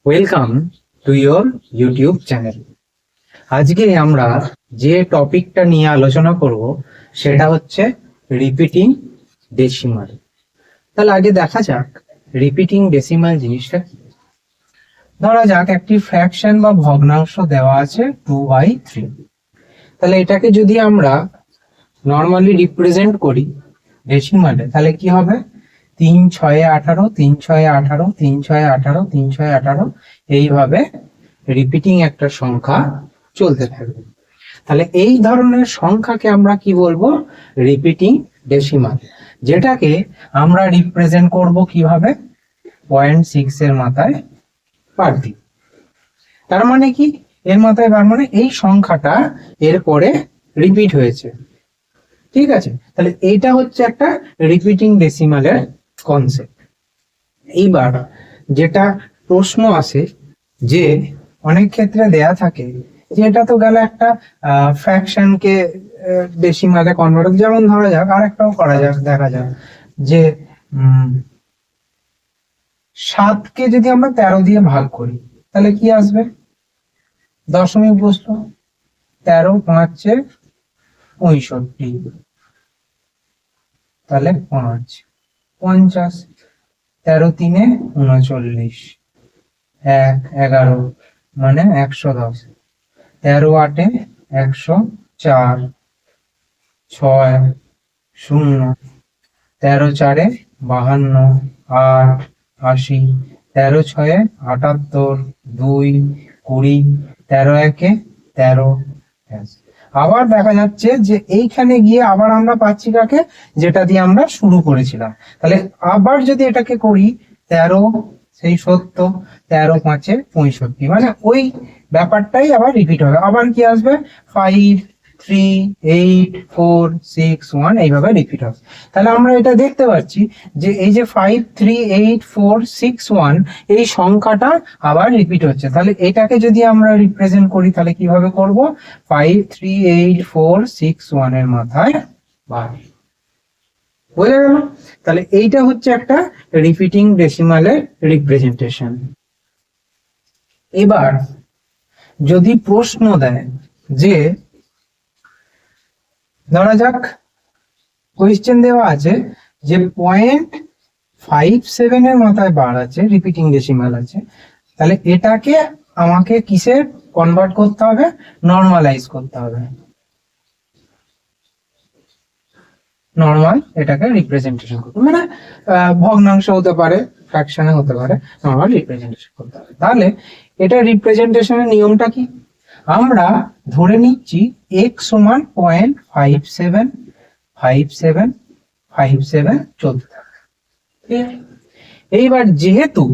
Welcome to your YouTube channel. আজকে আমরা যে টপিকটা নিয়ে আলোচনা করব সেটা হচ্ছে রিপিটিং ডেসিমাল। তাহলে আগে দেখা যাক রিপিটিং ডেসিমাল জিনিসটা কি। ধরা যাক একটি ফ্র্যাকশন বা ভগ্নাংশ দেওয়া আছে 2/3। তাহলে এটাকে যদি আমরা নর্মালি রিপ্রেজেন্ট করি ডেসিমালে, তাহলে কি হবে? 3 6 18, 3 6 18, 3 6 18, 3 6 18, এইভাবে রিপিটিং একটা সংখ্যা চলতে থাকবে। তাহলে এই ধরনের সংখ্যাকে আমরা কি বলবো? রিপিটিং ডেসিমাল, যেটাকে আমরা রিপ্রেজেন্ট করব কিভাবে? 0.6 এর মাথায় বার দিয়ে। তার মানে কি? এর মাথায় বার মানে এই সংখ্যাটা এরপরে রিপিট হয়েছে, ঠিক আছে? তাহলে এইটা হচ্ছে একটা রিপিটিং ডেসিমালের কনসেপ্ট। এইবার যেটা প্রশ্ন আসে, যে অনেক ক্ষেত্রে দেয়া থাকে যে এটা তো গেল একটা ফ্র্যাকশনকে ডেসিমালে কনভার্ট, যেমন ধরা যাক আরেকটাও করা যাক, দেখা যাক যে 7কে যদি আমরা 13 দিয়ে ভাগ করি তাহলে কি আসবে? দশমিক বসলো, 13 5 65, তাহলে 5 50, 13 3 39, 1 11 মানে 110, 13 8 104, 6 0, 13 4 52, 8 80, 13 6 78, 2 20, 13 1 13। আবার দেখা যাচ্ছে যে এইখানে গিয়ে আবার আমরা পাচ্ছি কাকে? যেটা দিয়ে আমরা শুরু করেছিলাম। তাহলে আবার যদি এটাকে করি 13 সেই 70, 13 5 65, মানে ওই ব্যাপারটাই আবার রিপিট হবে। আবার কি আসবে? 5 3 8 4 6 1, এইভাবে রিপিট হবে। তাহলে আমরা এটা দেখতে পাচ্ছি যে এই যে 5 3 8 4 6 1 এই সংখ্যাটা আবার রিপিট হচ্ছে। তাহলে এটাকে যদি আমরা রিপ্রেজেন্ট করি তাহলে কিভাবে করব? 5 3 8 4 6 1 এর মাথায় বার। বোঝা গেল? তাহলে এইটা হচ্ছে একটা রিপিটিং ডেসিমালের রিপ্রেজেন্টেশন। এবার যদি প্রশ্ন দেয় যে ধরা যাক কোয়েশ্চেন দেওয়া আছে যে 0.57 এর মাথায় বার আছে, রিপিটিং ডেসিমাল আছে, তাহলে এটাকে আমাকে কিসে কনভার্ট করতে হবে? নরমালাইজ করতে হবে। নরমাল এটাকে রিপ্রেজেন্টেশন করতে, মানে ভগ্নাংশ হতে পারে, ফ্র্যাকশনে হতে পারে, নরমাল রিপ্রেজেন্টেশন করতে হবে। তাহলে এটা রিপ্রেজেন্টেশনের নিয়মটা কি? আমরা ধরে নিচ্ছি x সমান 0.575757 চলতে থাকবে। এইবার যেহেতু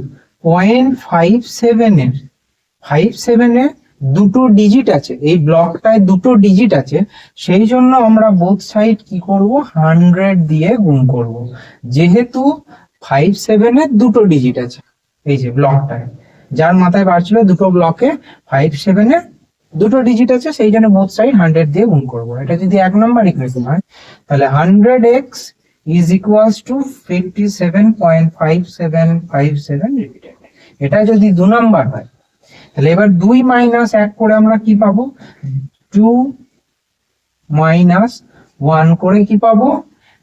0.57 এর দুটো ডিজিট আছে, এই ব্লকটায় দুটো ডিজিট আছে, সেই জন্য আমরা বোথ সাইড কি করব? 100 দিয়ে গুণ করব। যেহেতু 57 এর দুটো ডিজিট আছে, এই যে ব্লকটায় যার মাথায় বার ছিল, দুটো ব্লকে 57 এর দুটো ডিজিট আছে, সেই জন্য বোথ সাইড 100 দিয়ে গুণ করব। এটা যদি 1 নম্বর ইকুয়েশন হয় তাহলে 100x is equals to 57.5757 repeated. এটা যদি 2 নাম্বার হয় তাহলে এবার 2 মাইনাস 1 করে আমরা কি পাবো? 2 মাইনাস 1 করে কি পাবো?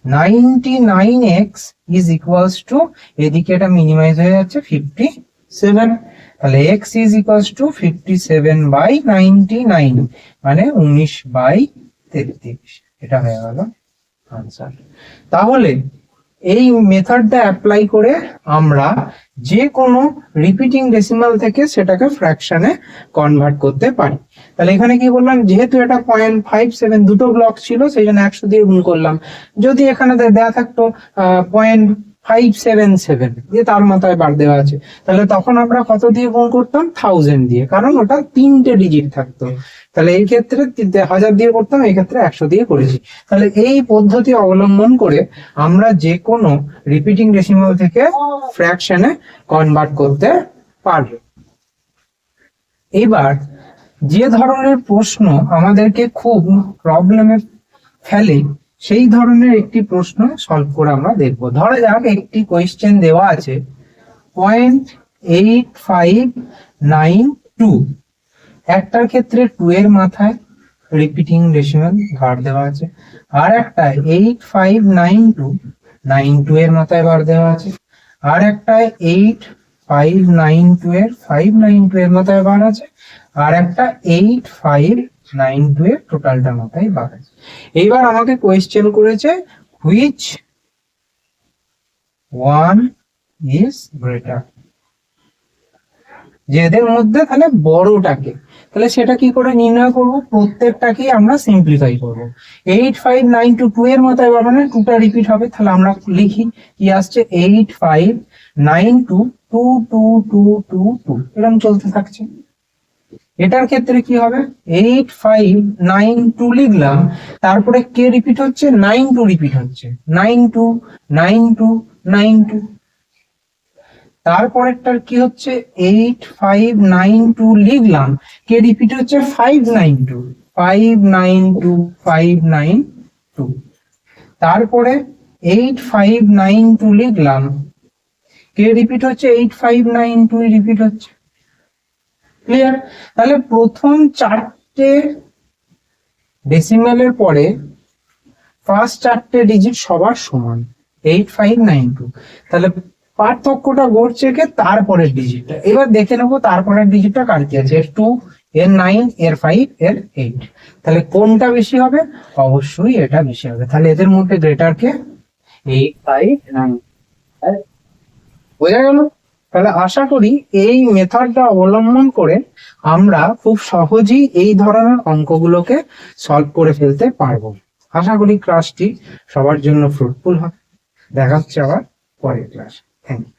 99x is equals to, এদিকে এটা মিনিমাইজ হয়ে যাচ্ছে, 57। তাহলে x is equals to 57/99, মানে 19/33। এটা হয়ে গেল আনসার। তাহলে এই মেথডটা অ্যাপ্লাই করে আমরা যে কোনো রিপিটিং ডেসিমাল থেকে সেটাকে ফ্র্যাকশনে কনভার্ট করতে পারি। তাহলে এখানে কি বললাম? যেহেতু এটা 0.57 দুটো ব্লক ছিল, সেই জন্য 100 দিয়ে গুণ করলাম। যদি এখানে দেয়া থাকতো 0.577 দিয়ে তার মাথায় বার দেওয়া আছে, তাহলে তখন আমরা কত দিয়ে গুণ করতাম? 1000 দিয়ে, কারণ ওটা 3টে ডিজিট থাকতো। তাহলে এই ক্ষেত্রে 1000 দিয়ে করতাম, এই ক্ষেত্রে 100 দিয়ে করেছি। তাহলে এই পদ্ধতি অবলম্বন করে আমরা যে কোনো রিপিটিং ডেসিমাল থেকে ফ্র্যাকশনে কনভার্ট করতে পারব। এবার যে ধরনের প্রশ্ন আমাদেরকে খুব প্রবলেমে ফেলে, সেই ধরনের একটি প্রশ্ন সলভ করে আমরা দেখব। ধরা যাক একটি কোয়েশ্চেন দেওয়া আছে 8592। একটার ক্ষেত্রে 2 এর মাথায় রিপিটিং ডেসিমাল ভার দেওয়া আছে, আর একটা 8592 এর মাথায় ভার দেওয়া আছে, আর একটা 8592 এর 592 এর মাথায় ভার আছে, আর একটা 8592 এর টোটালটা মাথায় ভার আছে। এইবার আমাকে কোয়েশ্চেন করেছে হুইচ ওয়ান ইজ গ্রেটার, যে এদের মধ্যে তাহলে বড়টাকে, তাহলে সেটা কি করে নির্ণয় করব? প্রত্যেকটাকেই আমরা সিম্পলিফাই করব। 8592 এর মাথায় মানে 2টা রিপিট হবে, তাহলে আমরা লিখি কি আসছে 8592 এরকম চলতে থাকছে। এটার ক্ষেত্রে কি হবে 8592 লিখলাম, তারপরে কে রিপিট হচ্ছে 92 রিপিট হচ্ছে 92। তারপরেরটার কি হচ্ছে 8592 লিখলাম, কে রিপিট হচ্ছে 592। তারপরে 8592 লিখলাম, কে রিপিট হচ্ছে 8592 রিপিট হচ্ছে। ক্লিয়ার? তাহলে প্রথম 4টে ডেসিমালের পরে ফার্স্ট 4টে ডিজিট সবার সমান 8592। তাহলে পার্থক্যটা ঘটছে কে তারপরের ডিজিটটা। এবার দেখে নেবো তারপরের ডিজিটটা কার কি আছে, এর 2, এর 9, এর 5, এর 8। তাহলে কোনটা বেশি হবে? অবশ্যই এটা বেশি হবে। তাহলে এদের মধ্যে গ্রেটার কে 859। বোঝা গেল? তাহলে আশা করি এই মেথডটা অবলম্বন করে আমরা খুব সহজেই এই ধরনের অঙ্কগুলোকে সলভ করে ফেলতে পারবো। আশা করি ক্লাসটি সবার জন্য ফ্রুটফুল হবে। দেখা হচ্ছে আবার পরের ক্লাস। Thank you.